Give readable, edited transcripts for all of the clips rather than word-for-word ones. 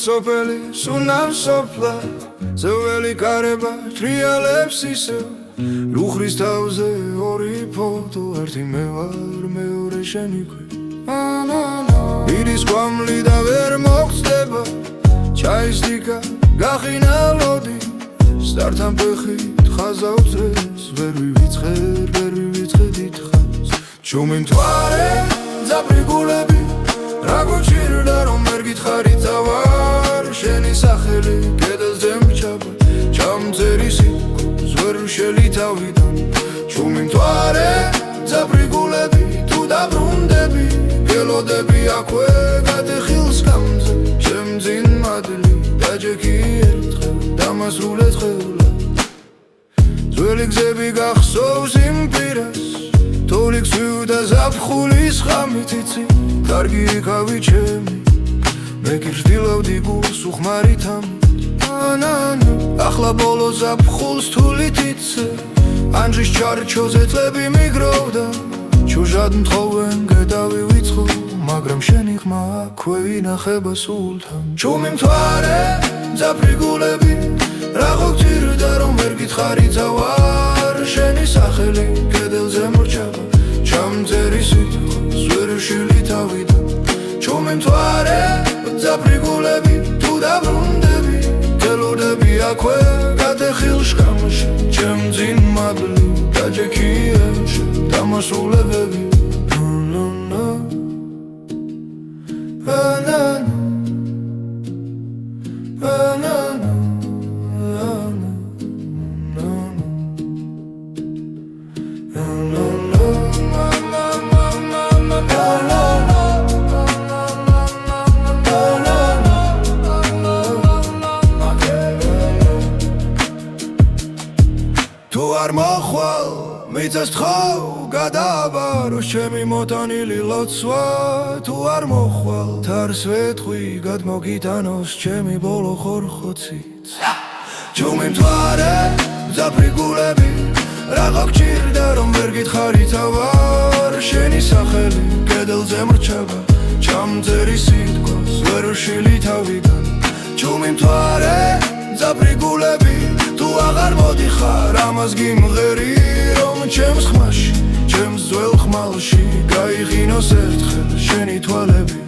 სოფელი სუნავს სოფლა ზეველი კარება ტრიალებს ისევ ლუხრის თავზე ორი ფოტო ერთი მე ვარ მეორე შენი ქვი ირის კვამლი და ვერ მოხდება ჩაის დიკა გახინა ლოდი სტარტან ფეხით ხაზავს რეს ვერ ვივიწყე დიდხანს ჩუმი მთვარე ძაბრი გულები რა გუჭირდა რომ ვერ გითხარი წავარ შენი სახელი კედელზე მრჩება ჩამწერი სიტყვას ვერ ვშელი თავიდან ჩუმი მთვარე ძაბრი გულები თუ დაბრუნდები გელოდები აქვე გადახილს გამზე შემძინ მადლი დაჯექი ერთხელ დამასრულეთ ხელა ძველი გზები გახსოვს იმ პირას თოლიks ვიუდა ზაფხულის ხამით იცი კარგი იქავი ჩემი მე გირდილავდი გულს უხმარით ამით ახლა ბოლო ზაფხულს თულით იცე ანჯის ჩარჩოზე წლები მიგროვდა ჩუჟად მთხოვენ გედავი ვიწყო მაგრამ შენი ხმა აქვე ვინახება სულთან ჩუმი მთვარე ძაფრი გულები რა გოგჭირდა რომ ვერ გითხარი წავარ შენი სახელი კედელზე მრჩება ჩამწერი სიტყვას ვერ ვშილი თავიდან ჩუმი მთვარე ძაფრი გულები თუ დაბრუნდები გელოდები აქვე გადახილ შკამში ჩემძინ მადლი დაჯექი ერთხელ დამასრულებები თუ არ მოხვალ მიწას თხოვ გადაბარო ჩემი მოტანილი ლოცვა თუ არ მოხვალ თარს ვეთხვი გადმოგიტანოს ჩემი ბოლო ხორხოცით ჩუმი მთვარე ძაფრი გულები რა გოგჭირდა რომ ვერ გითხარი წავარ შენი სახელი კედელზე მრჩება ჩამწერი სიტყვას ვერ ვშილი თავიდან ჩუმი მთვარე ძაფრი გულები თუ აღარ მოდიხარ ამას გიმღერი რომ ჩემს ხმაში ჩემს ძველ ხმალში გაიღინოს ერთხელ შენი თვალები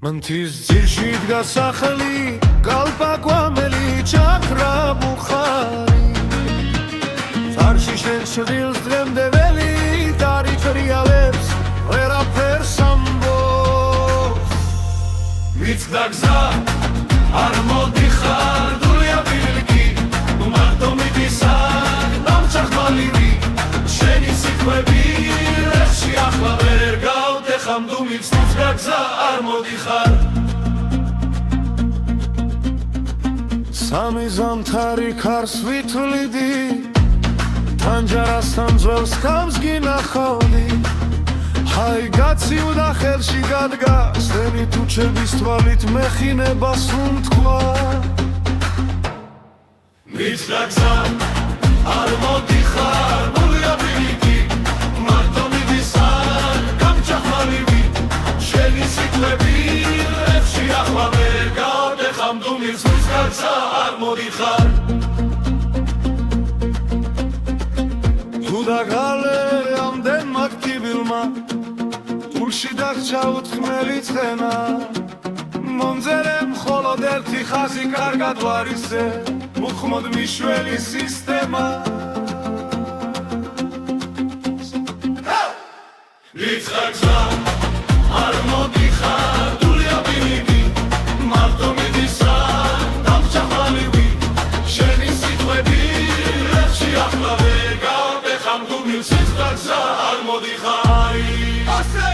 მანთის ძირში დგა სახლი კალპაკვამელი ჩაქრა ბუხარი წარში შენ შვილს დღემდე ველი დარიფრიალებს ვერაფერს ამბობს მიცდა გზა არ მოდიხარ დულია ბილკი მარტო მიდისარ დამჭახმალივი შენი სიტყვები რებში ახლა ვერ გავდეხამ დუმილს მიცდა გზა არ მოდიხარ სამი ზამთარი ქარს ვითვლიდი ტანჯარასთან ძველს კამს გინახავდი ჰაი გაციუდა ხელში გადგა სენი თუჩების თვალით მეხინებას უთქვა მიცდა გზა არ მოდიხარ დულია ბილიკი მარტო მიდისარ გამჭახმალივი შენი სიტყვები რებში ახლა ვერ გავდეხამ დუმილს მიცდა გზა არ მოდიხარ თუ დაგალე ამდენმა ქთიბილმა გულში დაგჭა უთხმელი ცხენა მომძერე მხოლოდ ერთი ხაზი კარგად ვარ ისე მოხმოდ მიშველი სისტემა რიცხა გზა არ მოდიხარ დულია ბინიკი მარტო მიდისარ დამჭაყალივი შენი სიტყვები რებში ახლა ვერ გავაბეხამ გუმილს რიცხა გზა არ მოდიხარი ასე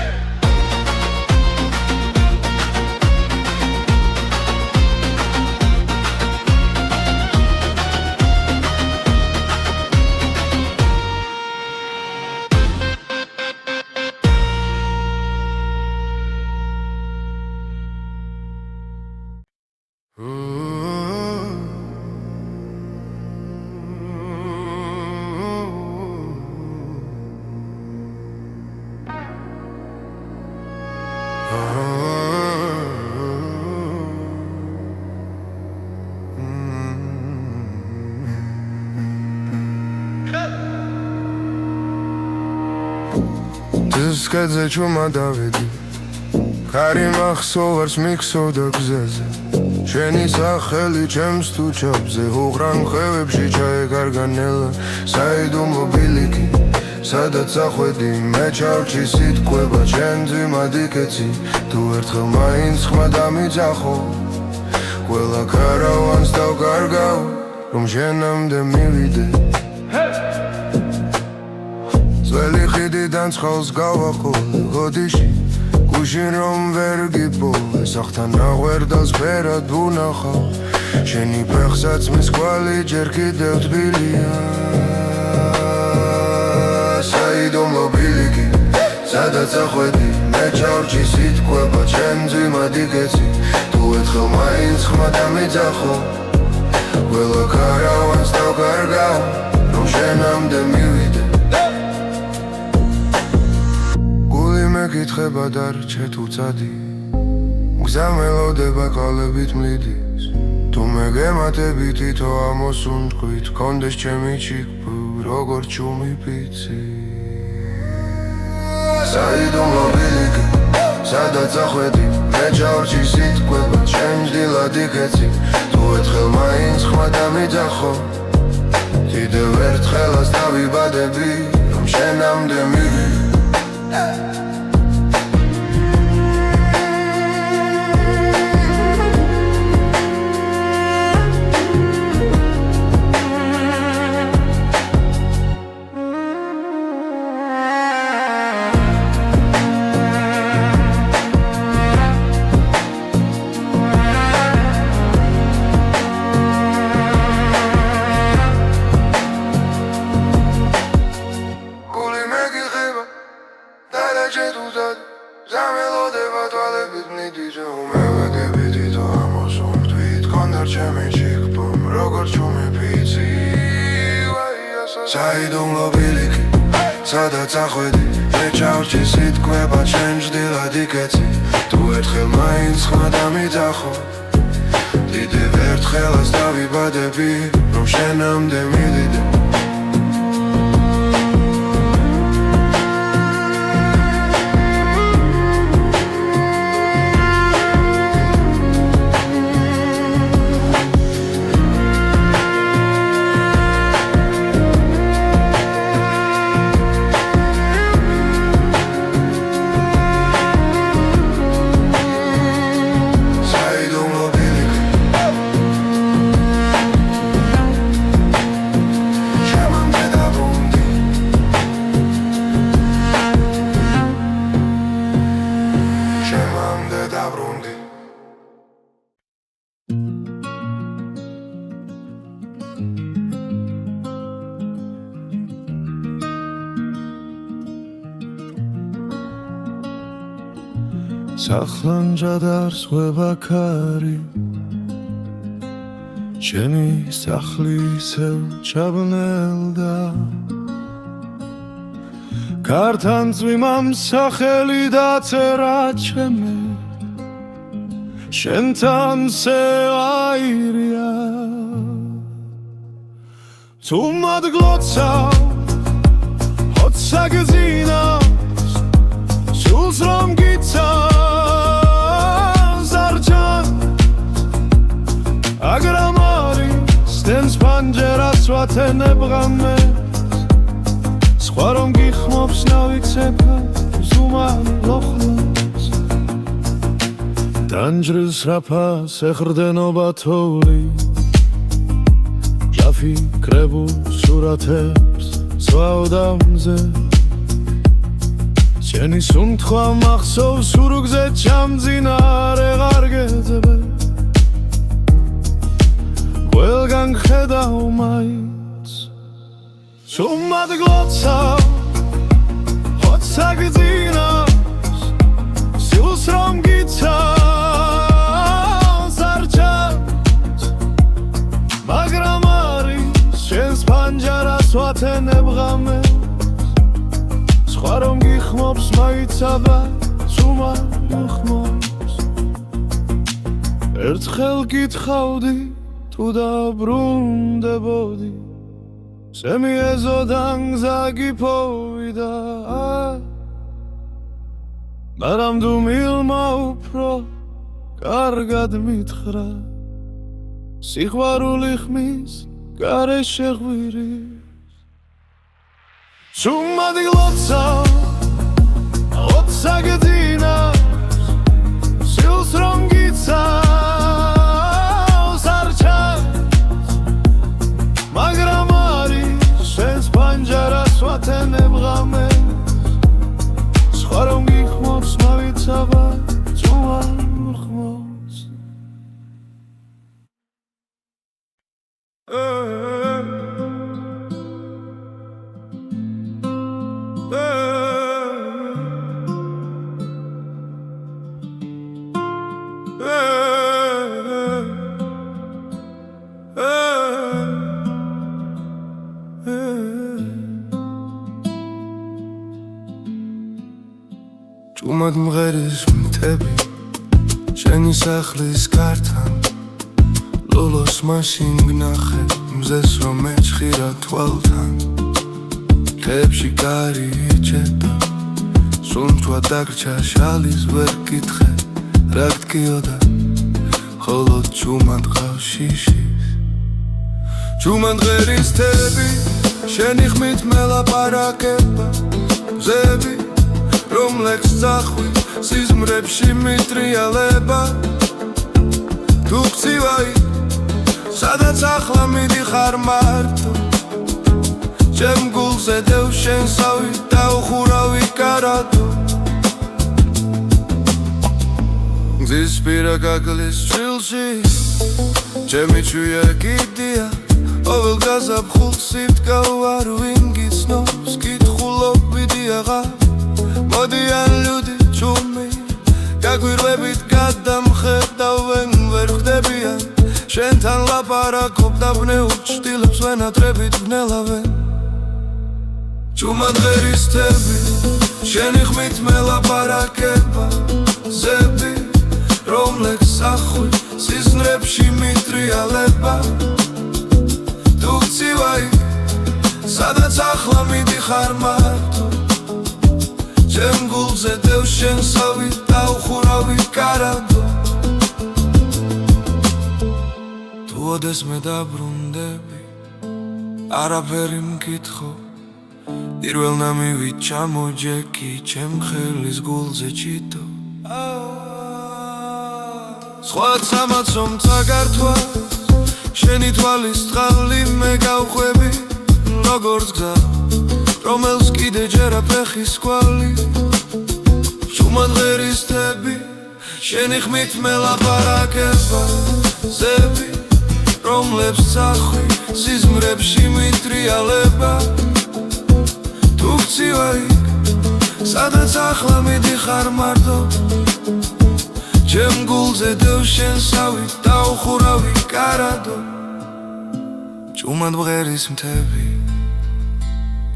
Diskedze čuma davedi Kari maxsovars miksovda gzeze Sheni sakheli chems tu chapze Ughran khevebshi chaekarganela Saidu mobiliki Sadat sakhvedi Me chavchi sitkweba Chendi madiketsi Tu ertkhel mains khmada midzakho Quela karavans tav kargav Rom shenamde mivide Zveli ხიდიდან წყალს გავაყოლე გოდიში გუშინ რომ ვერ გიპოვე სახთან აღვერდას ფერად ვუნახავ შენი ფეხსაც მის კვალი ჯერ კიდევ თბილია საიდო მობილიკი სადაც ახვედი მე ჩავრჩი სიტყვება ჩემზე მადიკეცი თუ ერთხელ მაინც ხმა დამიძახო ყველა კარავანს დავკარგავ რომ შენამდე მივიდე მეკითხება დარჩე თუ წადი გზა მელოდება ყალებით მლიდის თუ მე გემატები თითო ამოსუნთქვით კონდეს ჩემი ჩიქბუ როგორ ჩუმი პიცი საიდო მობილიკი სადაც ახვედი მე ჩავრჩი სიტყვება ჩემს დილად იქეცი თუ ერთხელ მაინც ხმა დამიძახო კიდევ ერთხელაც დავიბადები რომ შენამდე მივიდე საიდო მობილიკი სადაც ახვედი მე ჩავრჩი სიტყვება ჩემს დილად იქეცი თუ ერთხელ მაინც ხმა დამიძახო დიდევ ერთხელაც დავიბადები რომ შენამდე მივიდე სახლანჯადარს ხვევაქარი ჩემი სახლი ისევ ჩაბნელდა კართან წვიმამ სახელი დაწერა ჩემი შენთან სევაირია თუ მადგლოცა ჰოცა გზინას სულს რომ გიცა Sarcan პანჯერას ვათენებ ღამეს სხვა რომ გიხმობს ნავიცება ზუმან ლოხლოს დანჯრილს რაფას ეხრდენობა თოვლი გაფიქრებულ სურათებს სვავდამზე შენი სუნთქვა მახსოვს სურგზე ჩამძინარე ღარგეძებე ყველგან ხედავ მაინც სუმად გლოცავ ხოცა გძინავს სილს რომ გიცავს არ ჩანს მაგრამ არის შენს პანჯარას ვათენებ ღამეს სხვა რომ გიხმობს მაიცაბა სუმად მოხმობს ერთხელ გითხავდი თუ დაბრუნდებოდი შემიეზოდან გზა გიფოვიდა მაგრამ დუმილმა უფრო კარგად მითხრა სიყვარული ხმის გარეშე ღვირის სუმად გლოცავ ხოცა გძინავს სილს რომ გიცავს არ ჩანს მაგრამ არის შენს პანჯარას ვათენებ ღამეს სხვა რომ გიხმობს მავიცაბა ზუმან ლოხლოს ჭუმად მღერის მთები შენი სახლის გართან ლოლოს მაშინ გნახე მზეს რომ ეჭხირა თვალთან ხეებში კარი იჭედა სუნთქვა დაგრჩა შალის ვერ გითხე რა გტკიოდა ხოლო ჭუმად ყავს შიშის ჭუმად მღერის მთები შენი ხმით მელაპარაკება მზები რომლექს წახვი სიზმრებში მიტრიალება თუ გცივაი სადაც ახლა მიდიხარ მარტო ჩემ გულზე დევ შენსავი დაუხურავი კარადო გზის პირა გაგლის ჩილში ჩემი ჩუია კიდია ოվել გაზაფხულს სიტკავ არ ვინ გიცნობს კითხულობიდი აღარ მოდიან ლუდი ჭუმი გაგვირვებით გადამხედავენ ვერ ხდებიან შენთან ლაპარაკობ დაბნეულ ჭtilებს ვენატრებით ვნელავენ ჭუმად ღერის თები შენი ხმით მელაპარაკება ზები რომლექს ახვი სიზმრებში მიტრიალება თუ გცივაი სადაც ახლა მიდიხარ მარტო ჩემ გულზე დევ შენსავი დაუხურავი კარადო თუ ოდეს მე დაბრუნდები არაფერი მკითხო პირველ ნამივით ჩამოჯექი ჩემ ხელის გულზე ჩიტო სხვაც ამაცომ წაგართვას შენი თვალის წყალი მე გავხვევი როგორც გზა რომელს კიდე ჯერა ფეხის კვალი ჭუმად ღერის თები შენი ხმით მელაპარაკება ზები რომლებს წახვი სიზმრებში მიტრიალება თუ გცივაი სადაც ახლა მიდიხარ მარტო ჩემ გულზე დევ შენსავი დაუხურავი კარადო ჭუმად მღერის მთები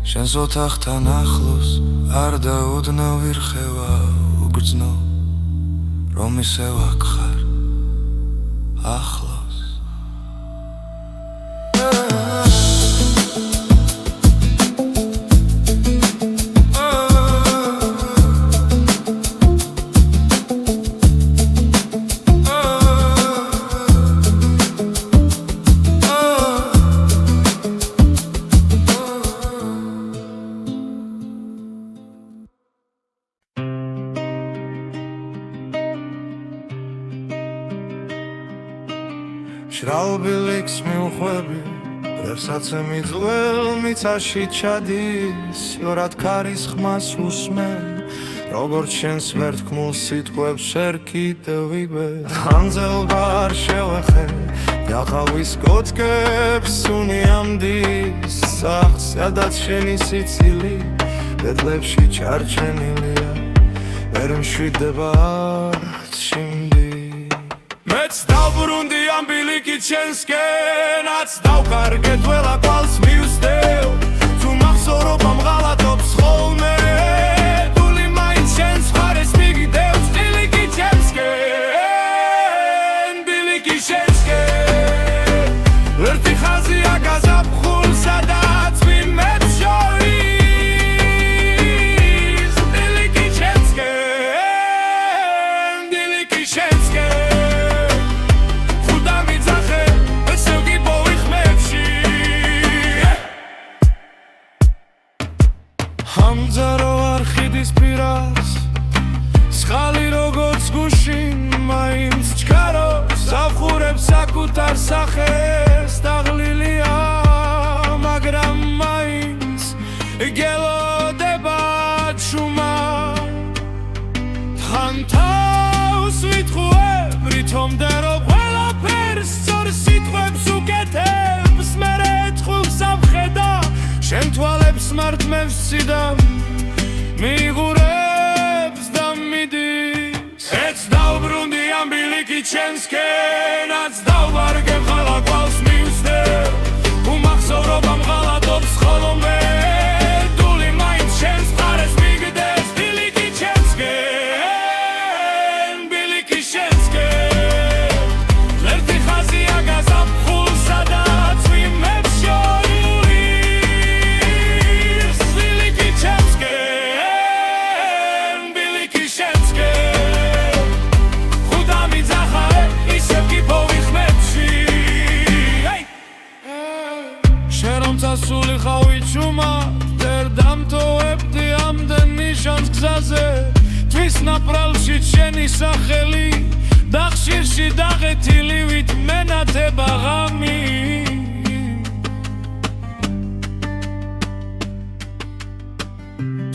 შენს ოთახთან ახლოს არ დაუდნავ ვირხევა უგრძნო რომ ისევ აქ ხარ ახლოს წყალბილიქს მიუხვები ვერსაცე მიძღვრელ მიწაში ჩადის იორად ქარის ხმას უსმენ როგორც შენს ვერთქმულ სიტყვებს შენ კიდევ ვიბე ხანძელბა არ შევეხე იახავის კოთკებს უნიამდის სახს სადაც შენი სიცილი ბედლებში ჩარჩენილია ვერ მშვიდება არც შიმდი მეც დავბრუნდი ამ ბილიკით შენსკენაც დავკარგე თველა კვალს მივსდევ თუ მახსოვრობ ამ ღალატობს ხოლმე დული მაინც შენს მხარეს მიგდევს ბილიკით შენსკენ ბილიკით შენსკენ ერთი ხაზია გაზაფხულ სადაც ვიმებს შორის ბილიკით შენსკენ ბილიკით შენსკენ ამძარო არხიდის პირას სხალი როგორც გუშინ მაინც ჩქარობს ავხურებს საკუთარ სახეს დაღლილია მაგრამ მაინც გელოდება ჩუმა თან თავს ვითხოვებ რითომდერო ყველაფერს სწორ სიტყვებს უკეთებს მერე თხულს ამხედა შენ თვალებს მართმევს ციდან მიღურებს და მიდის ეც დავბრუნდი ამ ბილიკით შენსკენაც დავვარგებ ხალა კვალს მივსდევ უმახსოვრობ ამ ღალატობს ხოლმე დული მაინც შენს მხარეს მიგდევს ბილიკით შენსკენ ბილიკით შენსკენ ერთი ხაზია გაზაფხულ სადაც ვიმებს სული ხავი ჩუმა ვერ დამტოვებდი ამდენ ნიშანს გზაზე თვის ნაპრალში შენი სახელი და ხშირში დაღეთილი ვით მენათება ღამი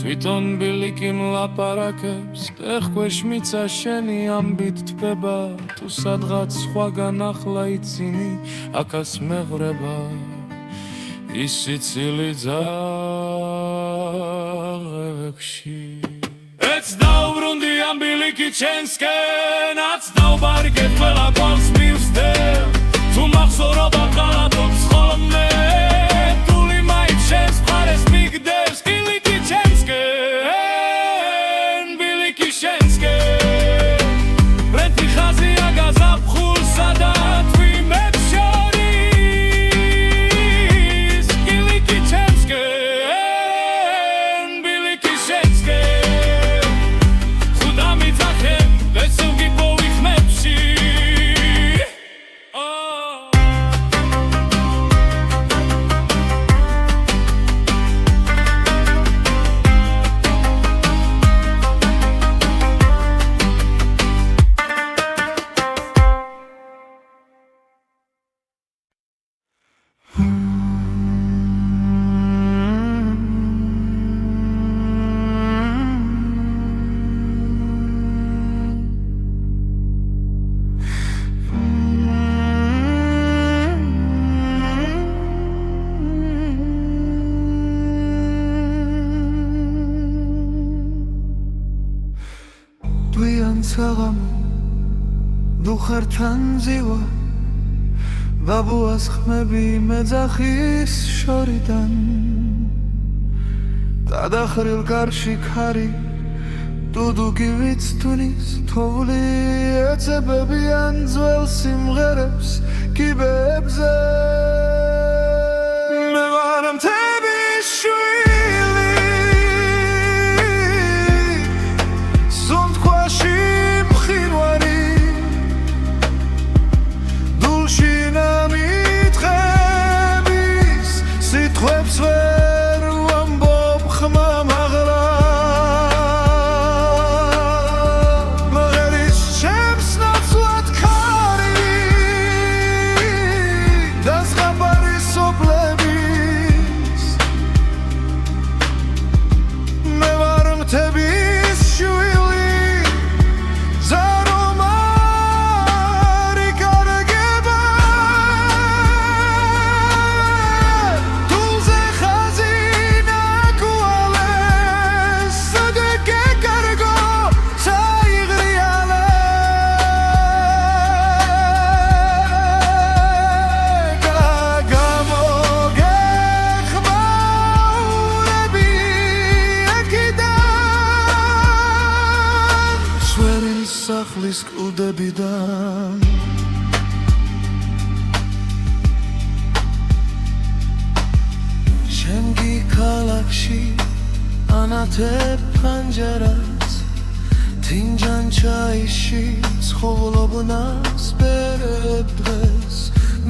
თვითონ ბილიკი მლაპარაკებს ტეხქვეშ მიცა შენი ამბით თბება თუ სადღაც სხვაგან ახლა იცინი აქას მეღვრება ის სიცილი ძაღლებში ეც დავბრუნდი ამ ბილიკით შენსკენაც დავბარგე ყველა კვალს მივსდევ თუ მახსოვრობ ამ ღალატობს ხოლმე დული მაინც შენს მხარეს მიგდევს ბილიკით შენსკენ ბილიკით შენსკენ ერთი ხაზია გაზაფხულ სადაც ვიმებს დუხერთან ზივა ბაბუას ხმები მეძახის შორიდან დადახრილ კარში ქარი დუდუგი ვიცთulis თოვლი ეცებებიან ძველ სიმღერებს კიბებზე მე ვარ მთების შვილი სუნთქვაში მყინვარი დულში ნამიტყების სიტყვებს ვერ ვამბობ ხმა მაღლა მღერის ჩემს ნაცვლად ქარი ოთახში ანათებ პანჯარას თინჯან ჩაიში ცხოვრობნას ბერებ დღეს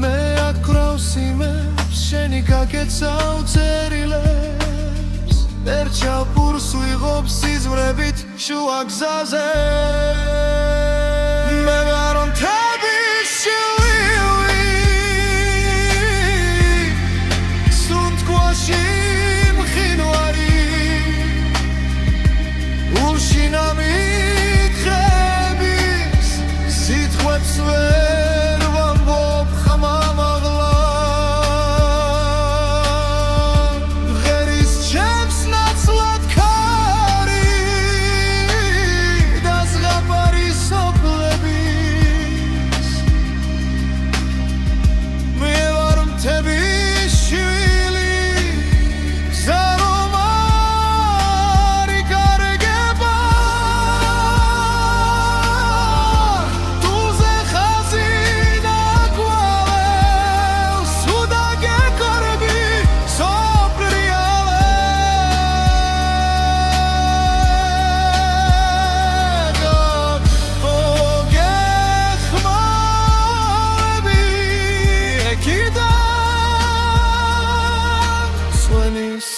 მე აკრავს იმებს შენი გაკეცავ წერილებს ერჩაპურს ვიღობ სიზმრებით შუა გზაზე მე ვარ მთები შილივი სუნთქვაში მყინვარი უშინა მითხრების სიტყვებს ვერ ვამბობ ხმამაღლა ღერის ჩემს ნაცვლად ქარი და ზღაპარი სოფლების მე ვარ მთები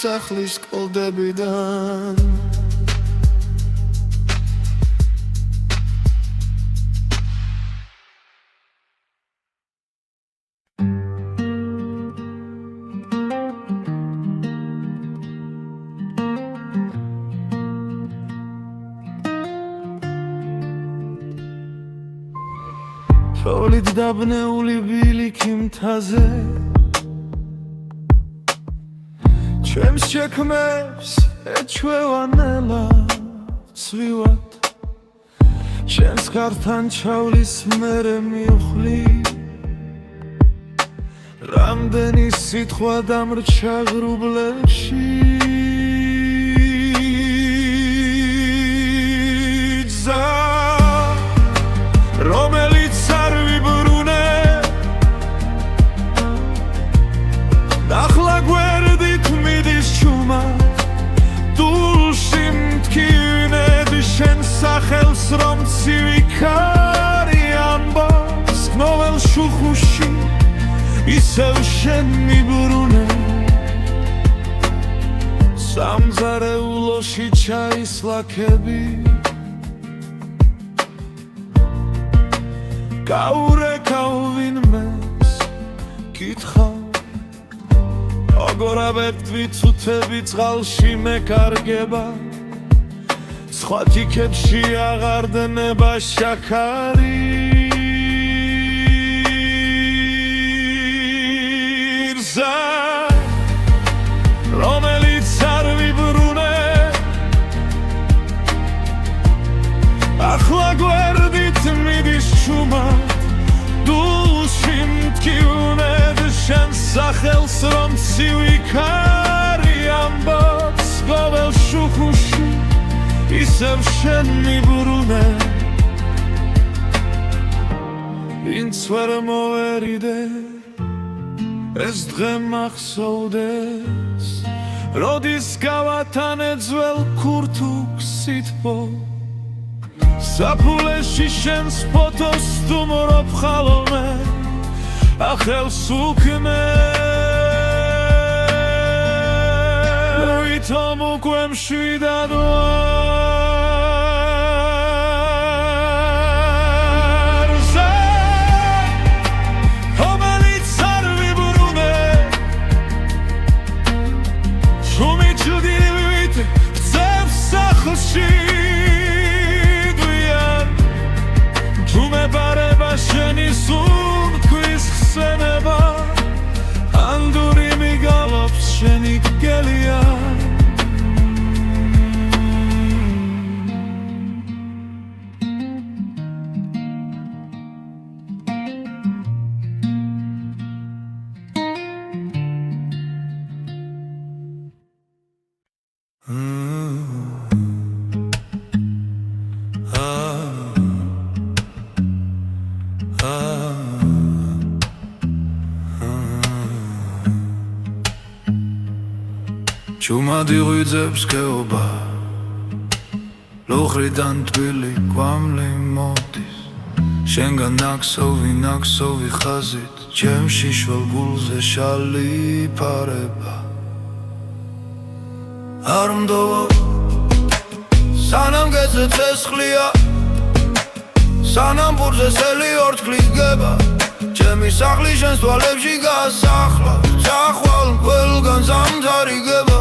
სახლის კოლდებიდან თოვლით დაბნეული ბილიქი მთაზე ჩემს შექმებს ეჩვევანელა ცვივად შენს ხართან ჩავლის მერე მივხვლი რამდენი სიტყვა დამრჩა ღრუბლებში გზა რომელიც არ ვიბრუნე ახლა გვერდით მიდის ჩუმა დულში მткиვნები შენ სახელს რომ ცივი ქარი ამბობს ნოველ შუხუში ისევ შენ მიბრუნე სამზარეულოში ჩაის ლაქები გაურეკავ ვინმეს კითხავ გორაბეთვით თუთები წყალში მეკარგება სხვა თიქებში აღარ დნება შაქარი გზა რომელიც არ ვიბრუნე ახლა გვერდით მიდის ჩუმა დულში მткиვნები შენ სახელს რომ ცივი ქარი ამბობს ნოველ შუხუში ისევ შენ მიბრუნე ვინც ვერ მოვერიდე ეს დღე მახსოვდეს როდის გავათანე ძველ ქურთუქს სითბო საფულეში შენს ფოტოს სტუმრობ ხალხმე ახელს უქმე ვითომ უკვე მშვიდად ვარ გზა რომელიც არ ვიბრუნე შუმი ჭდილივით გწევს სახლში გვიან ჯუმებარება შენი სუნთქვის ხსენება ანდური მიგალობს შენი გელია ჩუმადი ღვიძებს ქეობა ლოხრიდან თბილი კვამლი მოდის შენგან ნაქსოვი ხაზით ჩემ შიშველ გულზე შალი ფარება არ მდოვო სანამ გეძე ცეცხლია სანამ ბურზე სელი ორთქლი გება ჩემი სახლი შენს თვალებში გასახლა წახვალ ყველგან ზამთარიგება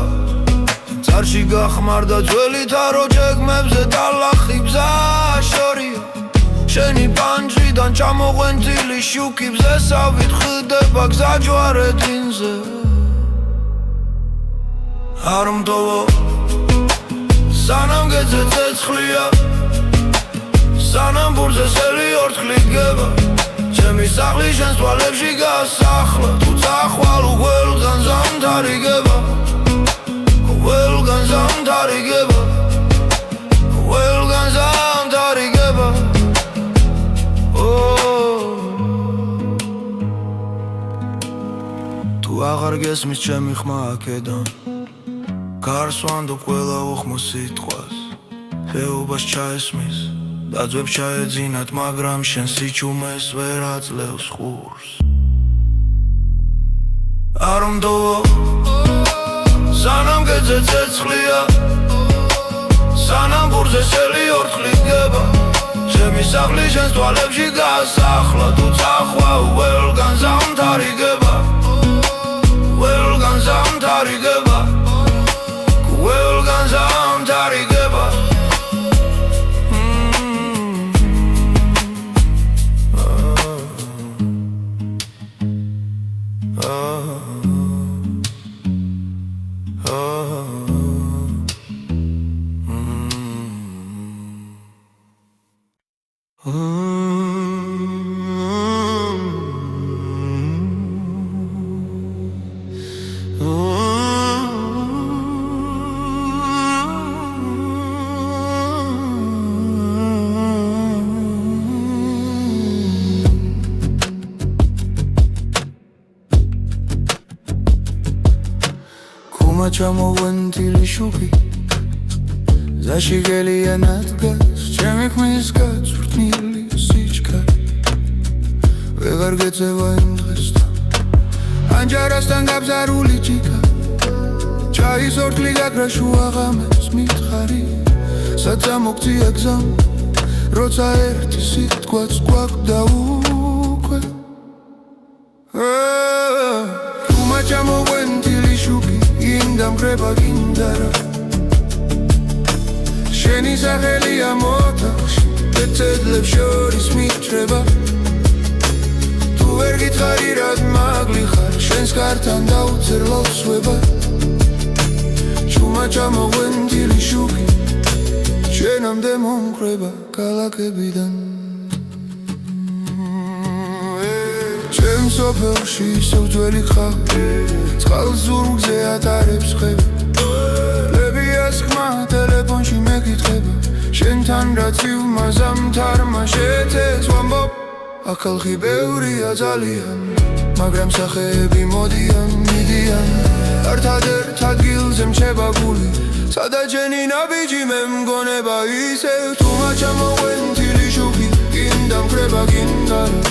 წარში გახმარდა ძველი თარო ჯეგმებზე ტალახი ბზა შორია შენი პანჯრიდან ჩამოყვენილი შუქი ბზესავით ხდება გზა ჯვარედინზე არ მდოვო სანამ გეძე ცეცხლია სანამ ბურზე სელი ორთქლი გება ჩემი სახლი შენს თვალებში გასახლა თუ წახვალ ყველგან ზამთარიგება ყველგან ზამთარიგება ყველგან ზამთარიგება თუ აღარ გესმის ჩემი ხმა აქედან გარს ვანდო ყველა უხმო სიტყვას ხეობას ჩაესმის დაძვებს ჩაეძინათ მაგრამ შენ სიჩუმეს ვერ აძლევს ხურს არ მდოვო სანამ გეძე ცეცხლია სანამ ბურზე სელი ორთქლი გება ჩემი სახლი შენს თვალებში გასახლა თუ წახვალ ყველგან ზამთარიგება ყველგან ზამთარიგება ყველგან ზამთარიგება ჩამოყვენილი შუქი ზაში გელიანად გას ჩემი ხმის გაწვრთნილი სიჩქარე ვეღარ გეწევა იმ დღესთან ანჯარასთან გაბზარული ჭიქა ჩაის ორთქლი გაქრა შუა ღამეს მითხარი საცა მოგწია გზამ როცა ერთი სიტყვაც გვაქვს უკვე თუმა ჩამოყვენილი შუქი ინდამგრება გინდარა შენი სახელია მოთახში ბეწედლებს შორის მიჭრება თუ ვერ გითხარი რად მაგლი ხარ შენს კართან დაუწერ ლოცვება ჩუმა ჩამოყვენილი შუქი შენამდე მომკრება ქალაქებიდან ჩემ სოფელში ისევ ძველი ხავი წყალს ზურგზე ატარებს ხები ლებიას ხმა ტელეფონში მეკითხება შენთან რაც ივმა ზამთარმა შეცეს ვამბობ აქ ხალხი ბევრია ძალიან მაგრამ სახეები მოდიან მიდიან ერთადერთ ადგილზე მჩება გული სადა ჯენი ნაბიჯი მე მგონება ისევ თუმა ჩამოყვენილი შუქი გინდამკრება გინდარა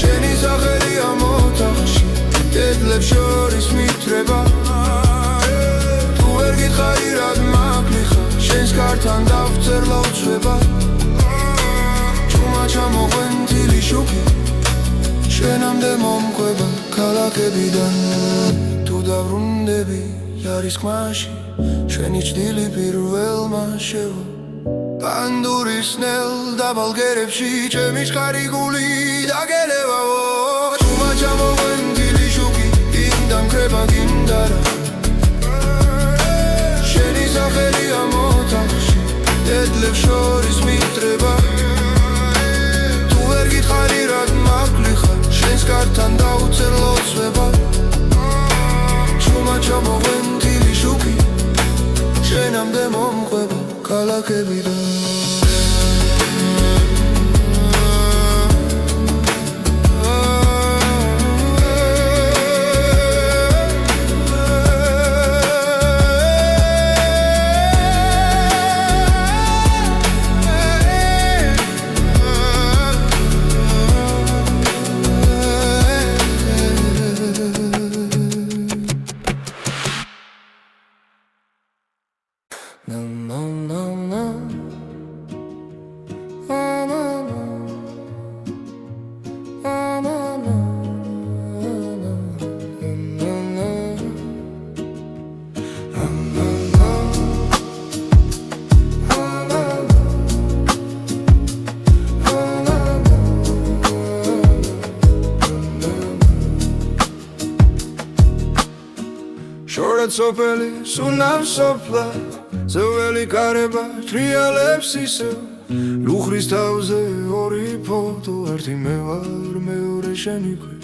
შენი სახელია მოთახში დედლებს შორის მიტრება თუ ვერ გითხარი რად მაგლი ხარ შენს კართან დავწერ ლოცვება ჩუმა ჩამოყვენილი შუქი შენამდე მომყვება ქალაქებიდან თუ დავრუნდები იარისხმაში შენი ჭდილი პირველმა შევა პანდურის ნელ დაბალგერებში ჩემი შხარი გული დაგელევაო ჩუმა ჩამოყვენილი შუქი ინდამკრება გინდარა შენი სახელია მოთახში დედლებს შორის მიტრება თუ ვერ გითხარი რად მაგლი ხარ შენს კართან დაუწერ ლოცვება ჩუმა ჩამოყვენილი შუქი შენამდე მომყვება ქალაქებიდან სწორად სოფელი სუნავს სოფლა ზეველი კარება ტრიალებს ისევ ლუხრის თავზე ორი ფოტო ერთი მე ვარ მეორე შენი ქვი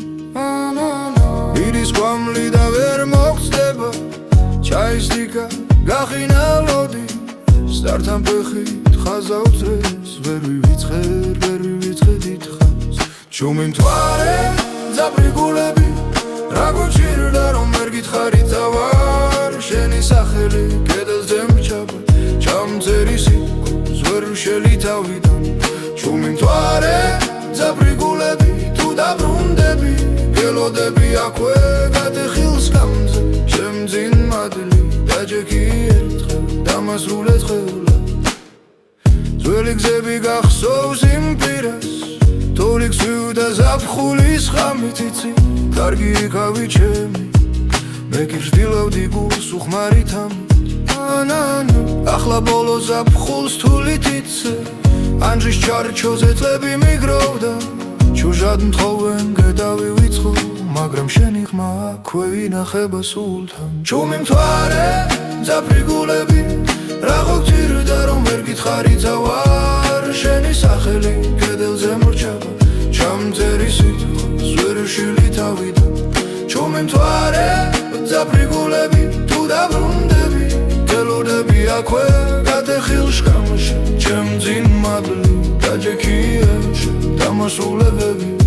ირის კვამლი და ვერ მოხდება ჩაის დიკა გახინა ლოდი სტართან ფეხით ხაზავს ეს ვერ ვივიწყე დიდხანს ჩუმი მთვარე ძაბრიგულები რა გვჭირდა რომ ვერ გითხარი წავარ შენი სახელი კედელზე მჩაბა ჩამწერი სიტყვას ვერ ვშელი თავიდან ჩუმი მთვარე ძაბრიგულები თუ დაბრუნდები გელოდები აქვე გადეხილს გამზე შემძინ მადლი დაჯექი ერთხელ დამასრულეთ ხელა ძველი გზები გახსოვს იმ პირას თორი გზივდა ზაფხულის ხამით იცი კარგი იქავი ჩემი მე კი ვждილავდი გულს უხმარით ამით ახლა ბოლო ზაფხულს თულით იცე ანჯის ჩარჩოზე წლები მიგროვდა ჩუჟად მთხოვენ გედავი ვიწყო მაგრამ შენი ხმა აქვე ვინახება სულთან ჩუმი მთვარე ძაბრიგულები რა გვჭირდა რომ ვერ გითხარი წავარ შენი სახელი კედელზე მრჩება ჩამწერი სიტყვას ვერ ვშილი თავიდან ჩუმი მთვარე ძაბრიგულები თუ დაბრუნდები გელოდები აქვე გადეხილ შკამში ჩემძინ მადლი დაჯექი ერთხელ დამასრულებები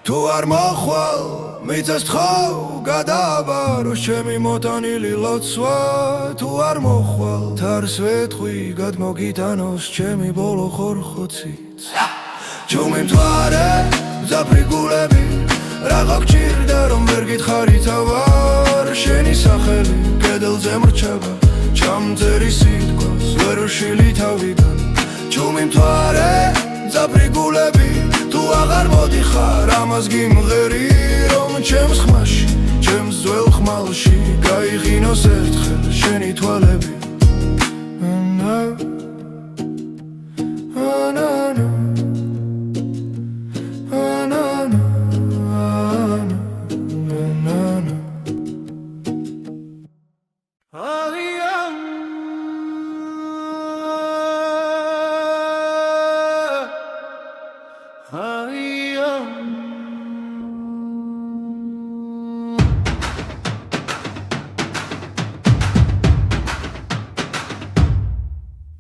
თუ არ მოხვალ მიწას თხოვ გადააბარო ჩემი მოტანილი ლოცვა თუ არ მოხვალ თარს ვეთხვი გადმოგიტანოს ჩემი ბოლო ხორხოცით ჩუმი მთვარე ძაბრიგულები რაღა გჭირდა რომ ვერ გითხარი წავარ შენი სახელი კედელზე მრჩება ჩამწერი სიტყვას ვერ ვშილი თავიდან ჩუმი მთვარე ძაბრიგულები თუ აღარ მოდიხარ ამას გიმღერი რომ ჩემს ხმაში ჩემს ძველ ხმალში გაიღინოს ერთხელ შენი თვალები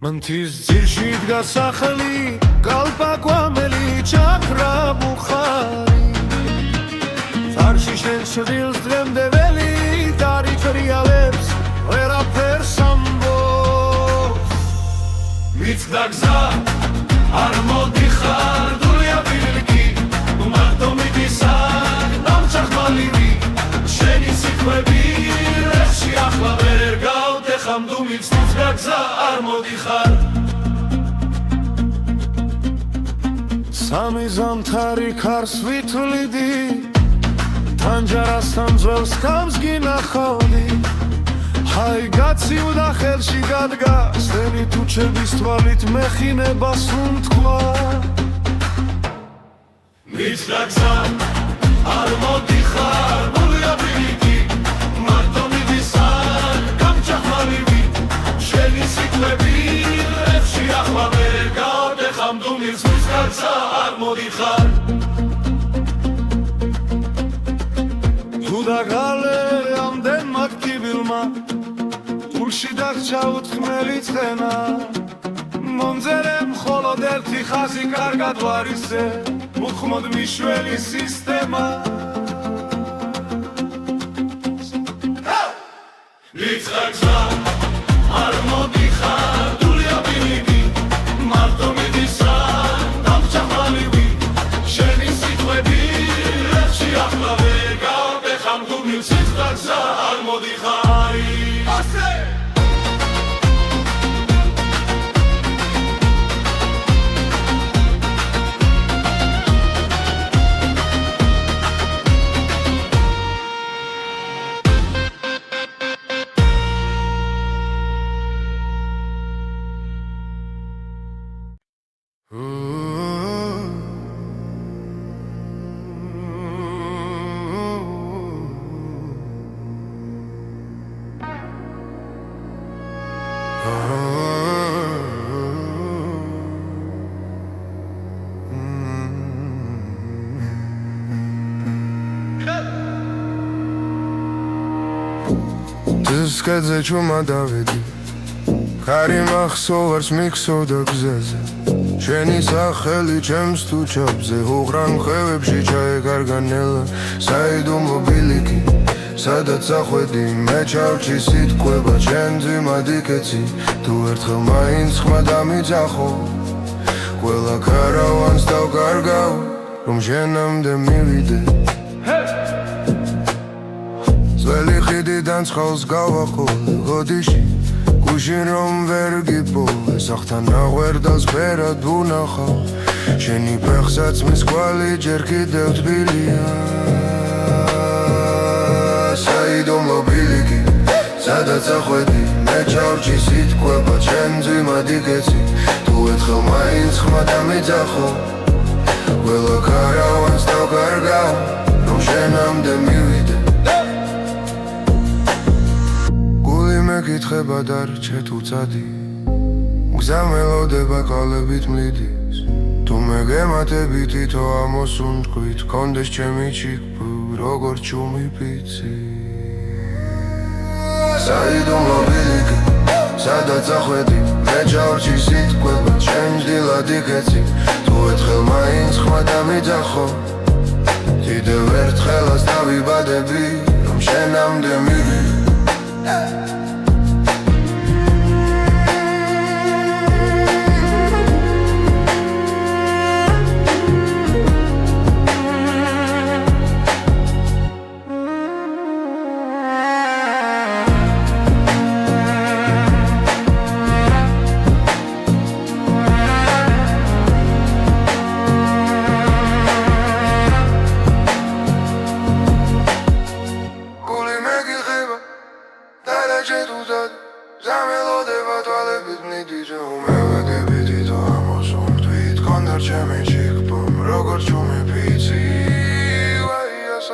მანთის ძირში დგა სახლი კალპაკვამელი ჩაქრა ბუხარი წარში შენ შვილს დღემდე ველი დარიფრიალებს ვერაფერს ამბობს მიწდა გზა არ მოდიხარ დულია ბილიკი მარტო მიდისარ დამჭახმალივი შენი სიტყვები რებში ახლა ვერ გავდეხამ დუმილს მიწდა გზა არ მოდიხარ სამი ზამთარი ქარს ვითვლიდი თანჯარასთან ძველს კამს გინახავდი ჰაი გაცივდა ხელში გადგა სენი თუჩების თვალით მეხინებას უთქვა მიწდა გზა არ მოდიხარ გულია ბილიკი მარტო მიდისარ გამჭახმალივი შენი სიტყვები რებში ახლა ვერ გავდეხამ დუმილს მიწდა გზა არ მოდიხარ თუ დაგალე ამდენ მაქთიბილმა გულში დაღჭა უთხმელი ცხენა მომძერე მხოლოდ ერთი ხაზი კარგად ვარისე უხმოდ მიშველი სისტემა მიწდა გზა არ მოდიხარ დულია ბილიკი მარტო მიდისარ დამჭახმალივი შენი სიტყვები რებში ახლა ვერ გავდეხამ დუმილს მიწდა გზა არ მოდიხარი ასე Diskedze čuma davedi Kari maxsovars miksovda gzeze Sheni sakheli chems tu chapze Ughran khevebshi chaegarganela Saidu mobiliki Sadat sakhvedi Me chavchi sitkweba Chenzi madiketsi Tu ertkhel mains khma damitsakho Kwela karavans tav gargav Rom shenamde mivide Zveli ხიდიდან წყალს გავაყოლე გოდიში გუშინ რომ ვერ გიპოვე სახთან აღვერდას ფერად ვუნახავ შენი ფეხსაც მის კვალი ჯერ კიდევ თბილია საიდო მობილიკი სადაც ახვედი მე ჩავჭი სიტყვება ჩემზე მადიკეცი თუ ერთხელ მაინც ხმა დამიძახო ყველა კარავანს დავკარგავ რომ შენამდე მივიდე მეკითხება დარჩე თუ წადი გზა მელოდება ყალებით მლიდის თუ მე გემატები თითო ამოსუნთქვით კონდეს ჩემი ჩიქბ როგორ ჩუმი პიცი საიდო მობილიკი სადაც ახვედი მე ჩავჭი სიტყვება ჩემს დილად იქეცი თუ ერთხელ მაინც ხმა დამიძახო კიდევ ერთხელაც დავიბადები რომ შენამდე მივიდე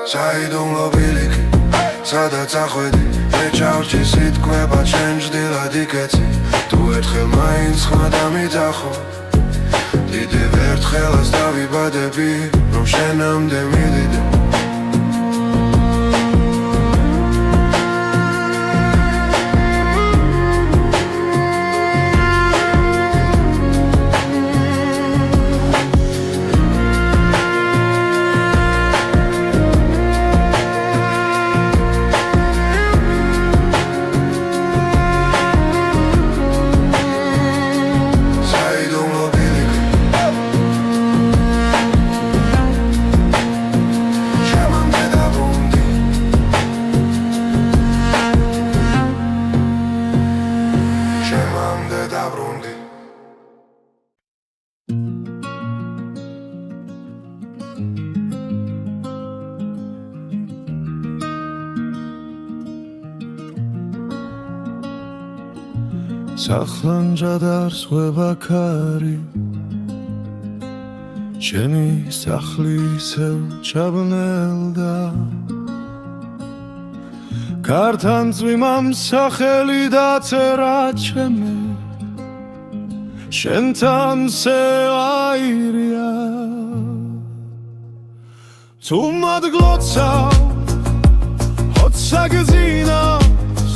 საიდო მობილიკი სადაც ახვედი მე ჩავჭი სიტყვება ჩემს დილად იქეცი თუ ერთხელ მაინც ხმა დამიძახო დიდევ ერთხელაც დავიბადები რომ შენამდე მივიდე სახლანჯადარს ვებაქარი ჩემი სახლი ისევ ჩაბნელდა კართან წვიმამ სახელი დაწერა ჩემი შენთან სევაირია თუ მადგლოცავ ხოცა გძინავს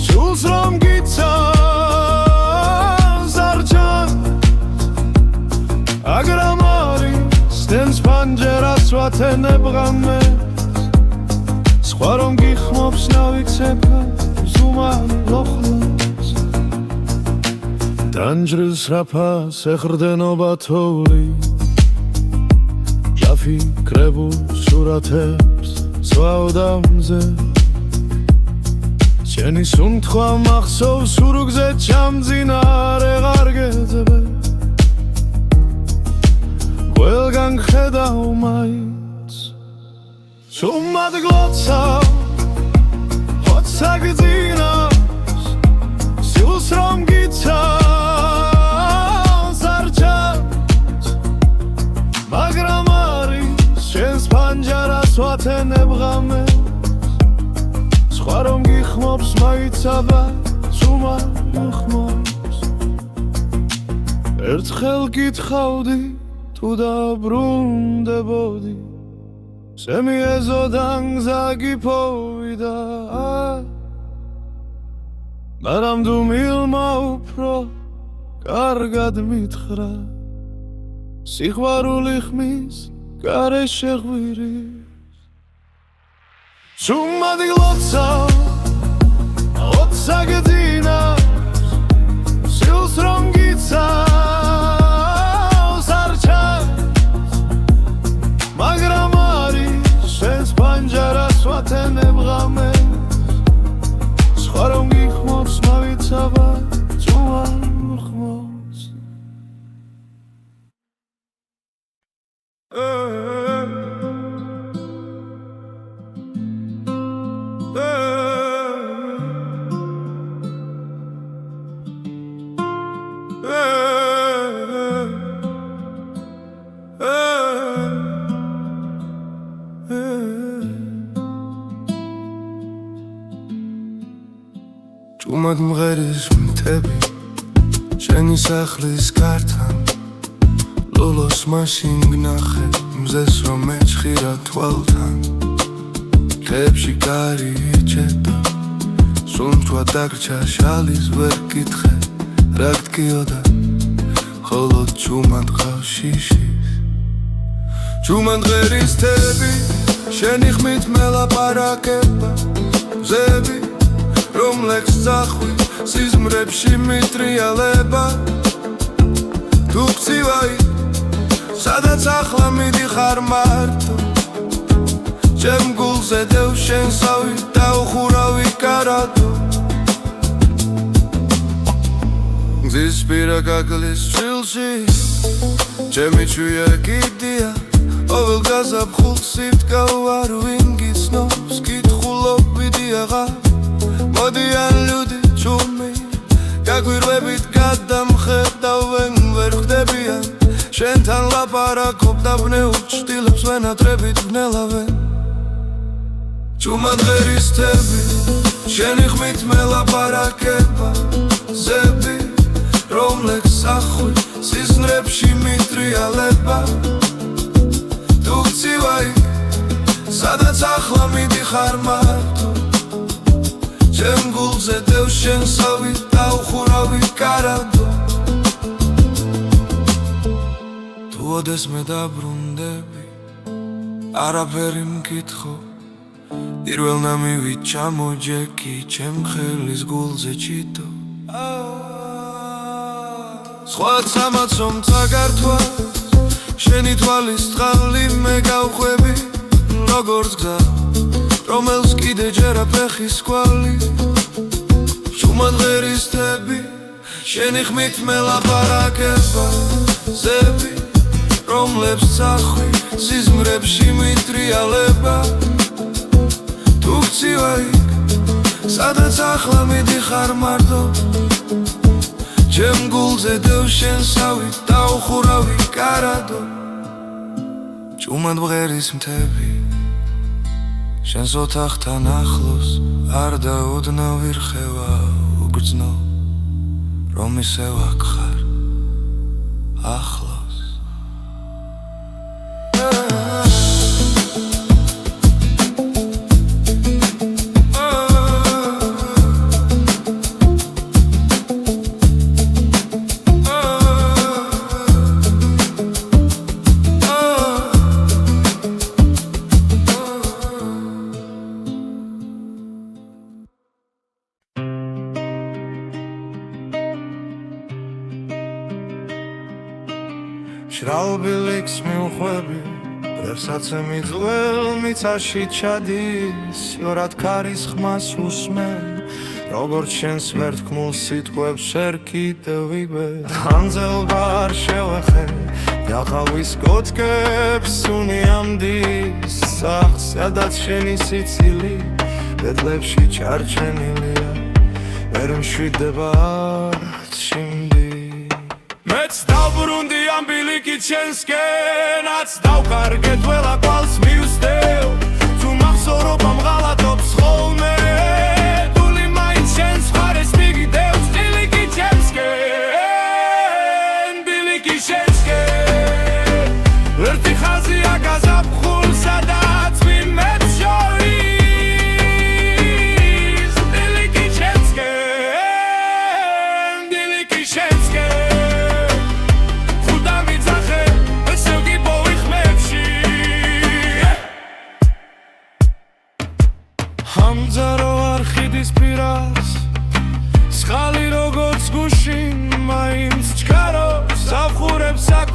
სულს რომ გიცავ აგრამარი სტენს პანჯერას ვათენებღამე სხვა რომ გიხმობს ნავიცება ზუმა ლოხლოს დანჯრის რაფას ეხრდენობა თოვლი ჯაფიქრებულ სურათებს სვავდამზე შენი სუნთქვა მახსოვს სურგზე ჩამძინარე ღარგეძებე ყველგან ხედავ მაინც სუმად გლოცავ ხოცა გძინავს სულს რომ გიცავს არ ჩანს მაგრამ არის შენს პანჯარას ვათენებ ღამეს სხვა რომ გიხმობს მაიცაბა წუმახმოს ერთხელ გითხავდი თუ დაბრუნდებოდი შემიეზოდან გზა გიფოვიდა ნამდვილმა უფრო კარგად მითხრა სიყვარული ხმის გარეშე ღვირის შუმადი ლოცა გძინავს სილს რომ გიცავს არ ჩანს მაგრამ არის შენს პანჯარას ვათენებ ღამეს სხვა რომ გიხმობს მავიცავ წუახმოს ჭუმად მღერის მთები შენი სახლის გართან ლოლოს მაშინ გნახე მზეს რომ მეჩხირა თვალთან ხებში კარი იჭედა სუნთვა დაგრჩა შალის ვერ გითხე რა გტკიოდა ხოლო ჭუმად ყავს შიშის ჭუმად მღერის მთები შენი ხმით მელაპარაკება მზები რომლექს წახვი სიზმრებში მიტრიალება თუ გცივაი სადაც ახლა მიდიხარ მარტო ჩემ გულზე დევ შენსავი დაუხურავი კარადო გზის პირა გაგლის წილში ჩემი ჩვია კიდია ოվել გაზაფხულს სიტკავ არ ვინ გიცნობს კითხულობიდი აღარ მოდიან ლუდი ჭუმი გაგვირვებით გადამხედავენ ვერ ხდებიან შენთან ლაპარაკობ და ბნეულ ჭtilებს ვენატრებით ვნელავენ ჭუმად ღერის თები შენი ხმით მელაპარაკება ზები რომლექს ახვი სიზმრებში მიტრიალება თუ გცივაი სადაც ახლა მიდიხარ მარტო ჩემ გულზე დევ შენსავი დაუხურავი კარადო თუ ოდეს მე დაბრუნდები არაფერი მკითხო პირველ მივით ჩამოჯექი ჩემ ხელის გულზე ჩიტო სხვა სამაცომ წაგართვას შენი თვალის წყალი მე გავხვევი როგორც გზა რომელს კიდე ჯერა ფეხის კვალი ჭუმად ღერის თები შენი ხმით მელაპარაკება ზები რომლებს წახვი სიზმრებში მიტრიალება თუ გცივაი სადაც ახლა მიდიხარ მარტო ჩემ გულზე დევ შენსავი დაუხურავი კარადო ჭუმად მღერის მთები შენს ოთახთან ახლოს არ დაუდნა ვირხევა უგრძნო რომ ისევ აქ ხარ ახლოს შრალბილიქს მივხვები რევსაცე მიძღელ მიცაში ჩადის იორად ქარის ხმას უსმენ როგორც შენს ვერ თქმულ სიტყვებს შერ კიდევ ვიგებ ხანძელბა არ შევეხე დახავის კოთკებს უნიამდის სახს სადაც შენი სიცილი ბედლებში ჩარჩენილია ვერ მშვიდება არც შიმდი მეც დავბრუნდი ამ ბილიკით შენსკენაც დავკარგეთ ველა კვალს მივსდევ თუ მახსოვრობ ამ ღალატობს ხოლმე დული მაინც შენს მხარეს მიგი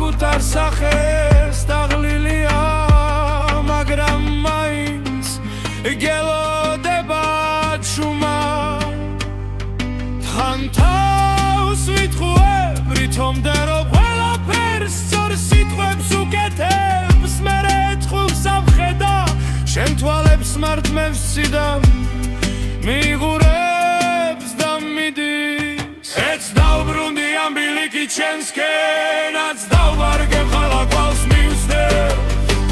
საკუთარ სახეს დაღლილია მაგრამ მაინც გელოდება ჩუმა თან თავს ვითხოვებ რითომდე რომ ყველაფერს სწორ სიტყვებს უკეთებს მერე თხულს ამხედა შენ თვალებს მართმევს სიდამ მიღურებს და მიდის ეც დავბრუნდი ამ ბილიკი ჩემსკენაც დავვარგებ ხალა გვალს მივსდევ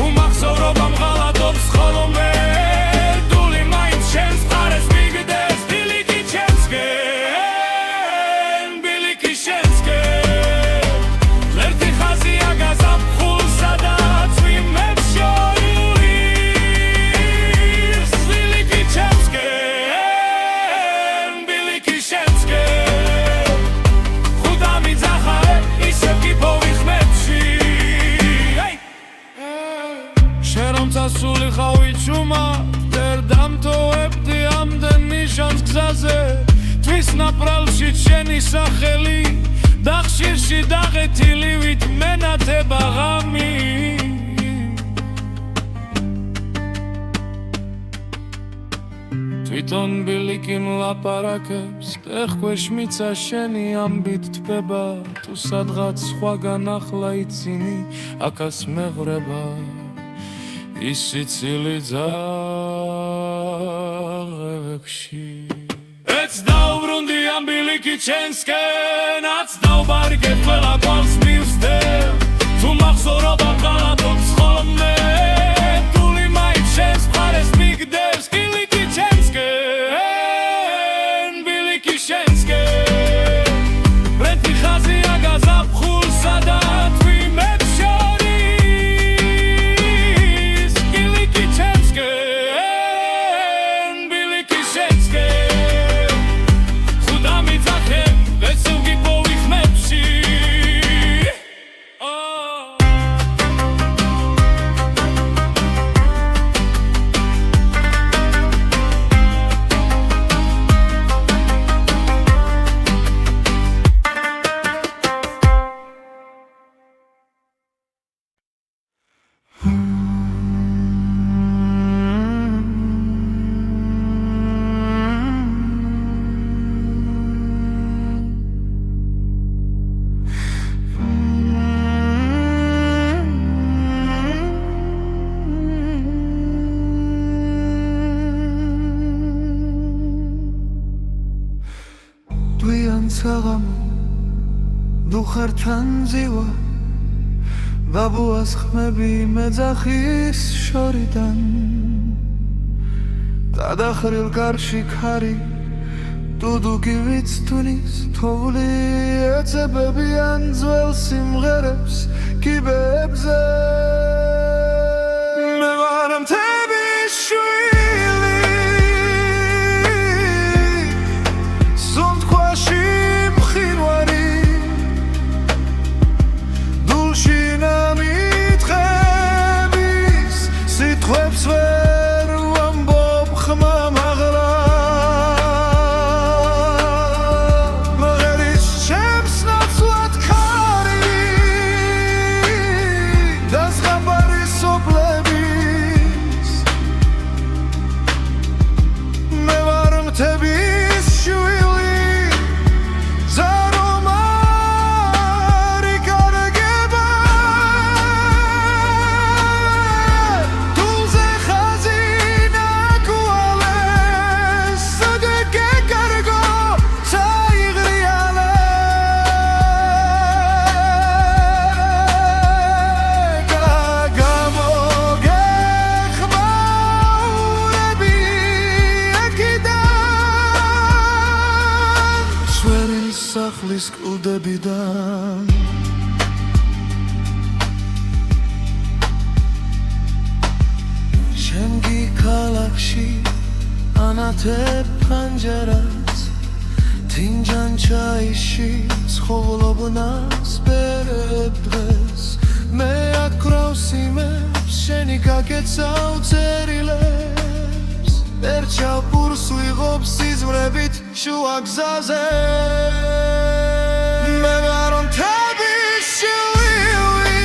უმახსოვრობამ ღალატობს ხოლმე დული მაინც შენს მხარეს მიგდეს ბილიკი ჩემსკენ ბილიკი შენსკენ ღერთი ხაზია გაზაფხულსა და წვიმებს შორის ბილიკი ჩემსკენ ბილიკი შენსკენ ხუდა მიძახარე ისევ გიპოვი ხმებში შენ რომ წასული ხავი ჩუმა დერ დამტოვებდი ამდენ ნიშანს გზაზე თვის ნაპრალში შენი სახელი და ხშირში დაღეთილი ვით მენათება ღამი თვითონ ბილიკი მლაპარაკებს ტეხქვეშ მიცა შენი ამბით თბება თუ სადღაც სხვაგან ახლა იცინი აქას მეღრება ის სიცილი ძაღლებში ეც დავბრუნდი ამ ბილიკი ჩემსკენაც დავბარგებ ყველა გვალს მივსდევ თუ მახსოვრობამ ღალატობს ხოლმე დული მაინც შენს მხარეს მიგდეს ბილიკი ჩემსკენ ბილიკი შენსკენ ღერთი ხაზია გაზაფხულსა და წვიმებს შორის ბილიკი ჩემსკენ ბილიკი შენსკენ ხუდა მიძახებ ვესევ გიპოვი ხმებში დუხერთან ზივა ბაბუას ხმები მეძახის შორიდან დადახრილ კარში ქარი დუდუგი ვიცთვნის თოვლი ეცებებიან ძველ სიმღერებს კიბეებზე მე ვარ მთების შვილი სუნთქვაში მყინვარი ნამიტყების სიტყვებს ვერ ვამბობ ხმამ აღლა მღერის ჩემს ნაცვლად ქარი და ზღაპარი სოფლების მე ვარ მთების შვილი სახლის კლდებიდან შენგი ქალაქში ანათებ პანჯერას თინჯან ჩაიში ცხოვრობნას ბერებ დღეს მე აკრავ სიმებს შენი გაკეცავ წერილებს ერჩავ პურს ვიღობ სიზმრებით შუა გზაზე მე ვარ მთების შვილი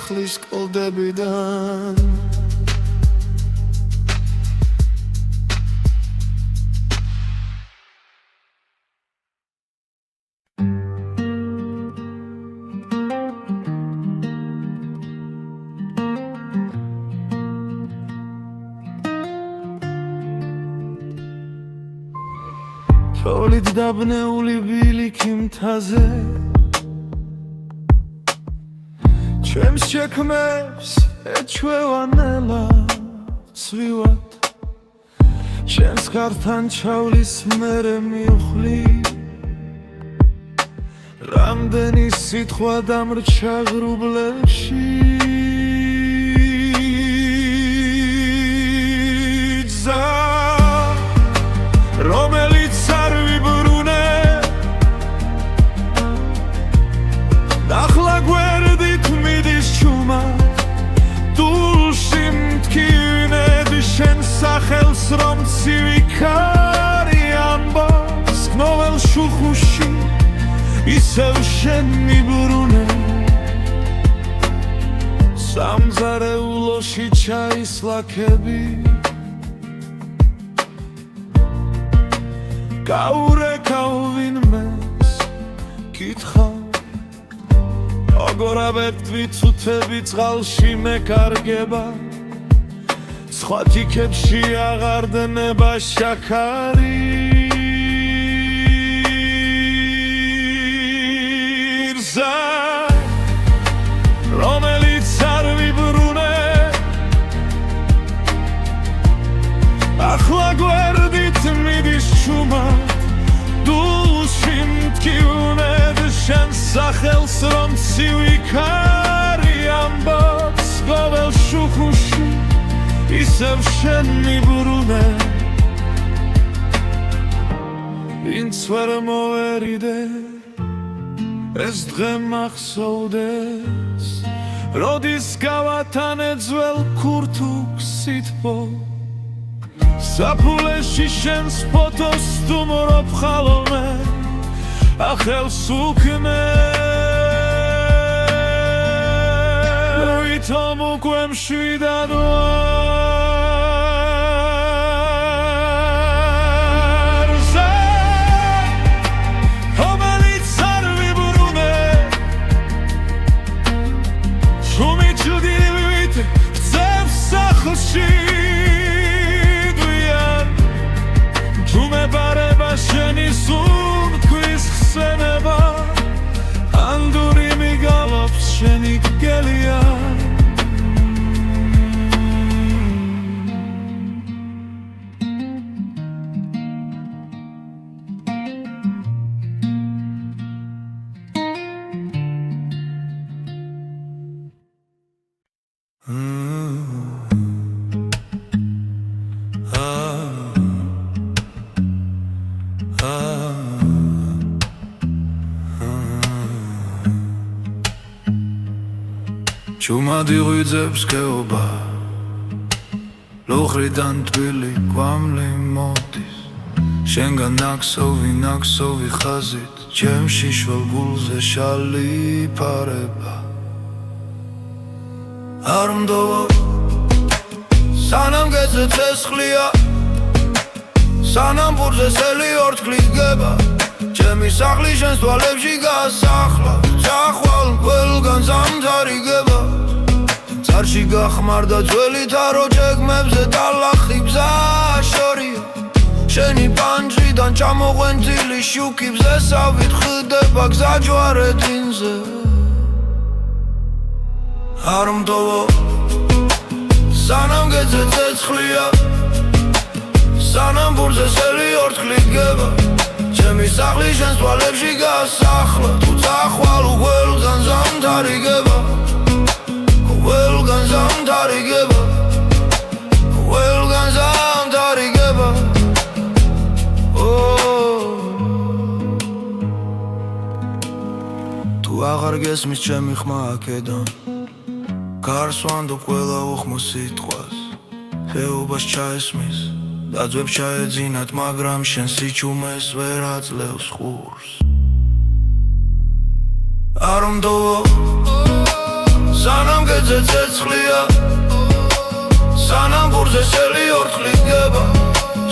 სახლის კოლდებიდან თოვლით დაბნეული ბილიქი მთაზე ჩემს შექმებს ეჩვევანელა ცვივად ჩემს გართან ჩავლის მერე მივხვდი რამდენი სიტყვა დამრჩა ღრუბლებში გზა რომელიც არ ვიბრუნე ახლა გვერდით მიდის ჩუმა დულში მткиვნედი შენ სახელს რომ ცივი ქარი ამბობს გნოველ შუხუში ისევ შენ მიბრუნე სამზარეულოში ჩაის ლაქები გაურეკავ ვინმეს კითხავ როგორ თვითუთები წყალში მეკარგება სხვა თიქებში აღარ დნება შაქარი რზა რომელიც არ ვიბრუნე ახლა გვერდით მიდის ჩუმა დულში მткиვნედი შენ სახელს რომ ცივი ქარი ამბობს გოველ შუხუში ისევ შენ მიბრუნე ვინც ვერ მოვერიდე ეს დღე მახსოვდეს როდის გავათანე ძველ ქურთუქს სითბო საფულეში შენს ფოტოს სტუმრობ ხალომე ახელს უქნე ვითომ უკვე მშვიდად ვარ რზა რომელიც არ ვიბრუნე შუმი ჯუდივით ძევს სახლში ბარება შენი სუნთქვის ხსენება ანდური მიგალობს შენი გელია ჩუმადი ღვიძებს გეობა ლოხრიდან თბილი კვამლი მოდის შენგან ნაქსოვი ხაზით ჩემ შიშველ გულზე შალი ფარება არ მდოვო სანამ გეძე ცეცხლია სანამ ბურზე სელი ორთქლი გება ჩემი სახლი შენს თვალებში გასახლა წახვალ ყველგან ზამთარიგება წარში გახმარდა ძველი თარო ჯეგმებზე ტალახი ბზა შორია შენი პანჯრიდან ჩამოყვენილი შუქი ბზესავით ხდება გზა ჯვარედინზე არ მდოვო სანამ გეძე ცეცხლია სანამ ბურზე სელი ორთქლი გება ჩემი სახლი შენს თვალებში გასახლა თუ წახვალ ყველგან ზამთარიგება ყველგან ზამთარიგება ყველგან ზამთარიგება თუ აღარ გესმის ჩემი ხმა აქედან გარს ვანდობ ყველა უხმო სიტყვას ხეობას ჩაესმის დაძვებს ჩაეძინათ მაგრამ შენ სიჩუმეს ვერ აძლევს ხურს არ მდოვო სანამ გეძე ცეცხლია სანამ ბურზე სელი ორთქლით გება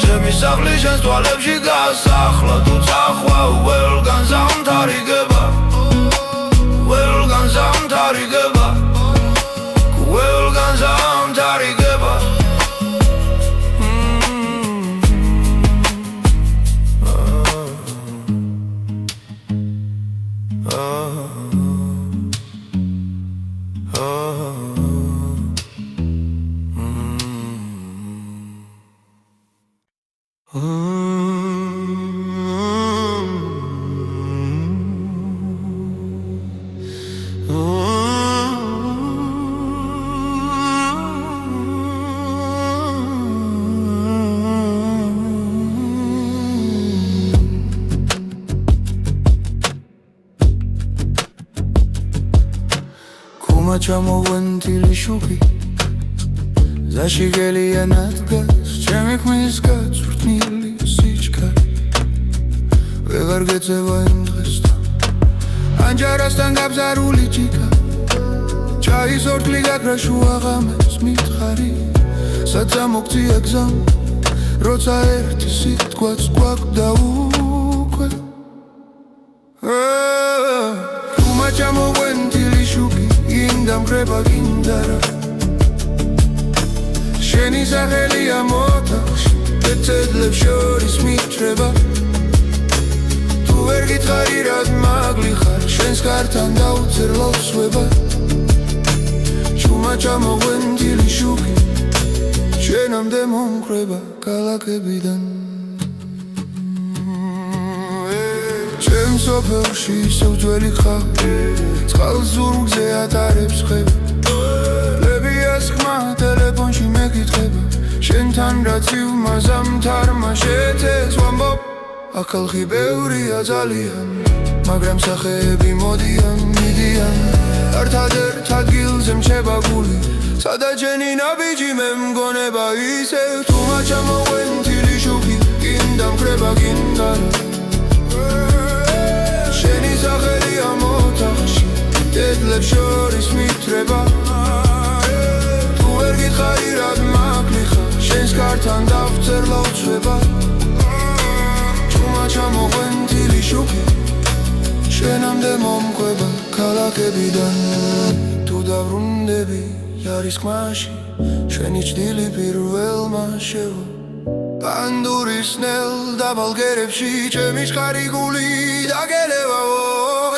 ჩემი სახლი შენს თვალებში გასახლა თუ წახვა ყველგან ზამთარიგება ყველგან ზამთარიგება ყველგან ზამთარიგება ჩამოგვენთილი შუქი ზაში გელიანად გას ჩემი ქმნის გაწვრთნილი სიჩქარე ვეღარ გეწევა იმ დღესთან ანჯარასთან გაბზარული ჭიქა ჩაის ორთლი გაქრა შუა ღამეს მითხარი საცა მოგწია გზამ როცა ერთი სიტყვაც გვაქვს უკვე ჩამოგვენთილი შუქი ინდამგრება გინდარა შენი სახელია მოთახში ბეწედლებს შორის მიჩრება თუ ვერ გითხარი რად მაგლი ხარ შენს კართან დაუწერ ლოცვება ჩუმა ჩამოგვენთილი შუქი შენამდე მომხრება ქალაქებიდან ჩემ სოფელში ისევ ძველი ხავი წყალს ზურგზე ატარებს ხება ლებიას ხმა ტელეფონში მეკითხება შენთან რაც ივმაზამთარმა შეცეს ვამბობ ახალხი ბევრია ძალიან მაგრამ სახეები მოდიან მიდიან ერთადერთ ადგილზე მჩება გული სადა ჯენი ნაბიჯი მე მგონება ისევ თუმა ჩამოგვენთილი შუქი გინდამქრება გინდარა შენი სახელია მოთახში დედლებს შორის მიტრება თუ ვერ გითხარი რად მაგლი ხარ შენს კართან დავწერ ლოცვება ჩუმა ჩამოგვენთილი შუქი შენამდე მომყვება ქალაქებიდან თუ დავრუნდები იარისკმაში შენი ჭდილი პირველმა შევა პანდურის ნელ დაბალგერებში ჩემი შხარი გული დაგელევაო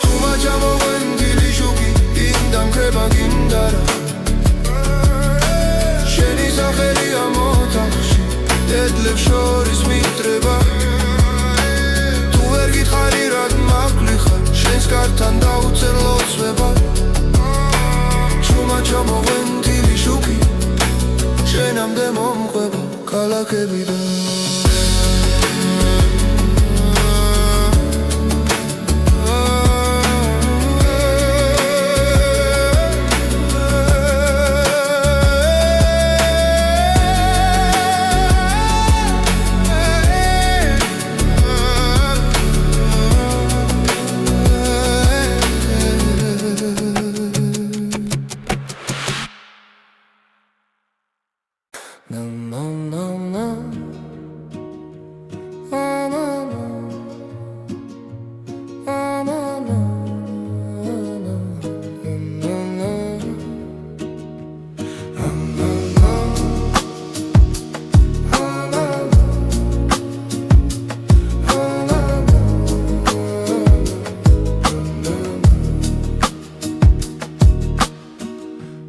ჩუმა ჩამოგვენთილი შუქი ინდამქრება გინდარა შენი სახელია მოთახში დედლებს შორის მიტრება თუ ვერ გითხარი რად მაგლი ხარ შენს კართან დაუწერ ლოცვება ჩუმა ჩამოგვენთილი შუქი შენამდე მომყვება ქალაქებიდან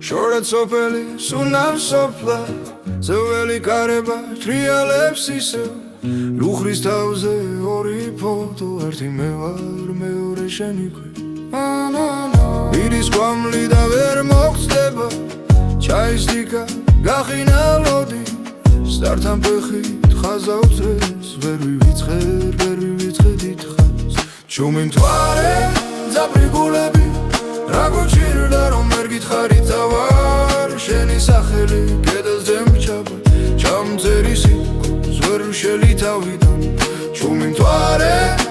შორად სოფელი სუნავ სოფლა ზეველი კარება ტრიალებს ისევ ლუხრის თავზე ორი ფოტო ერთი მე ვარ მეორე შენი ქვი ირის კვამლი და ვერ მოგწდება ჩაის დიკა გახინა ლოდი სტართან ფეხით ხაზავწეს ვერ ვივიწყე დიდხანს ჩუმი მთვარე ძაბრი გულები რა გვჭირდა რომ ვერ გითხარი წავარ შენი სახელი კედელზე მჩაბა ჩამწერი სიტყვა ზვერშელი თავიდან ჩუმი მთვარე